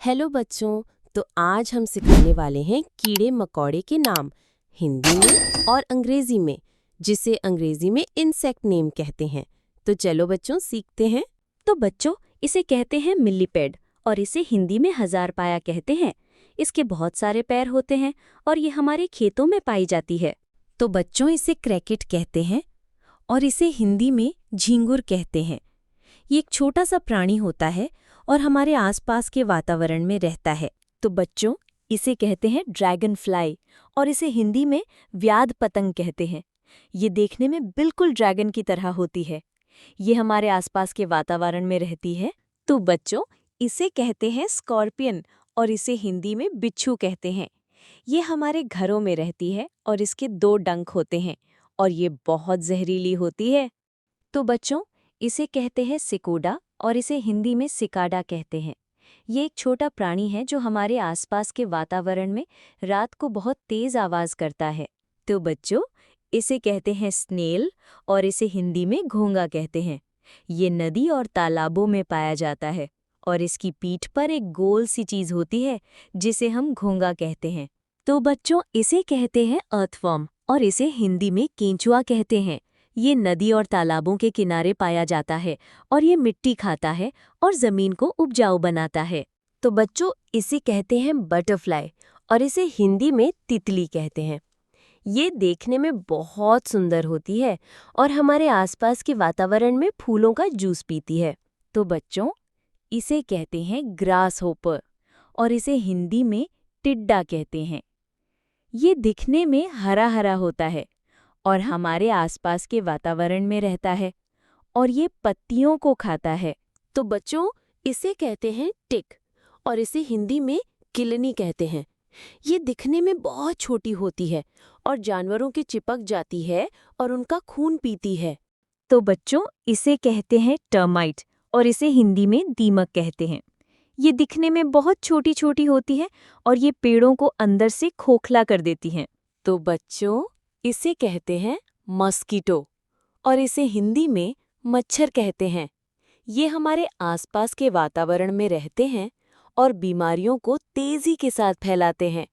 Hello बच्चों। तो आज हम सिखाने वाले हैं कीड़े मकोड़े के नाम हिंदी में और अंग्रेजी में, जिसे अंग्रेजी में इंसेक्ट नेम कहते हैं। तो चलो बच्चों सीखते हैं। तो बच्चों, इसे कहते हैं मिलीपेड और इसे हिंदी में हजारपाया कहते हैं। इसके बहुत सारे पैर होते हैं और ये हमारे खेतों में पाई जाती है। तो बच्चों इसे क्रैकेट कहते हैं और इसे हिंदी में झींगुर कहते हैं। ये एक छोटा सा प्राणी होता है और हमारे आसपास के वातावरण में रहता है। तो बच्चों, इसे कहते हैं ड्रैगन फ्लाई और इसे हिंदी में व्याध पतंग कहते हैं। ये देखने में बिल्कुल ड्रैगन की तरह होती है। ये हमारे आसपास के वातावरण में रहती है। तो बच्चों, इसे कहते हैं स्कॉर्पियन और इसे हिंदी में बिच्छू कहते हैं। ये हमारे घरों में रहती है और इसके 2 डंक होते हैं और ये बहुत जहरीली होती है। तो बच्चों, इसे कहते हैं सिकोडा और इसे हिंदी में सिकाडा कहते हैं। ये एक छोटा प्राणी है जो हमारे आसपास के वातावरण में रात को बहुत तेज आवाज करता है। तो बच्चों, इसे कहते हैं स्नेल और इसे हिंदी में घोंगा कहते हैं। ये नदी और तालाबों में पाया जाता है और इसकी पीठ पर एक गोल सी चीज होती है जिसे हम घोंगा कहते हैं। तो बच्चों, इसे कहते हैं अर्थवर्म और इसे हिंदी में केंचुआ कहते हैं। ये नदी और तालाबों के किनारे पाया जाता है और ये मिट्टी खाता है और जमीन को उपजाऊ बनाता है। तो बच्चों इसे कहते हैं बटरफ्लाई और इसे हिंदी में तितली कहते हैं। ये देखने में बहुत सुंदर होती है और हमारे आसपास के वातावरण में फूलों का जूस पीती है। तो बच्चों, इसे कहते हैं ग्रास होपर और इसे हिंदी में टिड्डा कहते हैं। ये दिखने में हरा हरा होता है और हमारे आसपास के वातावरण में रहता है और ये पत्तियों को खाता है। तो बच्चों इसे कहते हैं टिक और इसे हिंदी में किलनी कहते हैं। ये दिखने में बहुत छोटी होती है और जानवरों के चिपक जाती है और उनका खून पीती है। तो बच्चों, इसे कहते हैं टर्माइट और इसे हिंदी में दीमक कहते हैं। ये दिखने में बहुत छोटी छोटी होती है और ये पेड़ों को अंदर से खोखला कर देती हैं। तो बच्चों इसे कहते हैं मस्कीटो और इसे हिंदी में मच्छर कहते हैं। ये हमारे आसपास के वातावरण में रहते हैं और बीमारियों को तेजी के साथ फैलाते हैं।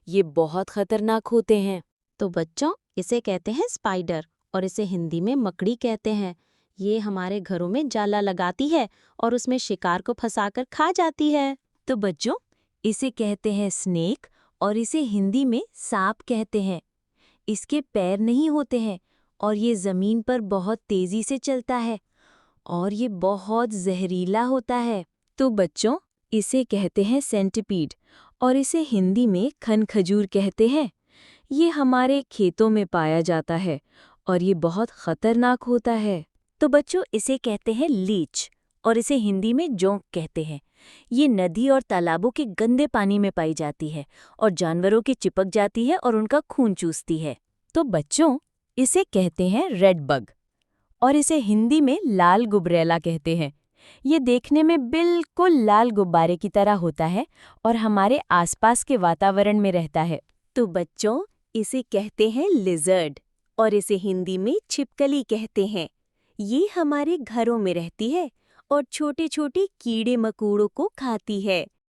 ये बहुत खतरनाक होते हैं। तो बच्चों, इसे कहते हैं स्पाइडर और इसे हिंदी में मकड़ी कहते हैं। ये हमारे घरों में जाला लगाती है और उसमें शिकार को फंसाकर खा जाती है। तो बच्चों, इसे कहते हैं स्नेक और इसे हिंदी में सांप कहते हैं। इसके पैर नहीं होते हैं और ये जमीन पर बहुत तेजी से चलता है और ये बहुत जहरीला होता है। तो बच्चों, इसे कहते हैं सेंटिपीड और इसे हिंदी में खनखजूर कहते हैं। ये हमारे खेतों में पाया जाता है और ये बहुत खतरनाक होता है। तो बच्चों, इसे कहते हैं लीच और इसे हिंदी में जोंक कहते हैं। ये नदी और तालाबों के गंदे पानी में पाई जाती है और जानवरों के चिपक जाती है और उनका खून चूसती है। तो बच्चों, इसे कहते हैं रेड बग और इसे हिंदी में लाल गुबरैला कहते हैं। ये देखने में बिल्कुल लाल गुब्बारे की तरह होता है और हमारे आसपास के वातावरण में रहता है। तो बच्चों, इसे कहते हैं लिजर्ड और इसे हिंदी में छिपकली कहते हैं। ये हमारे घरों में रहती है और छोटे छोटे कीड़े मकोड़ों को खाती है।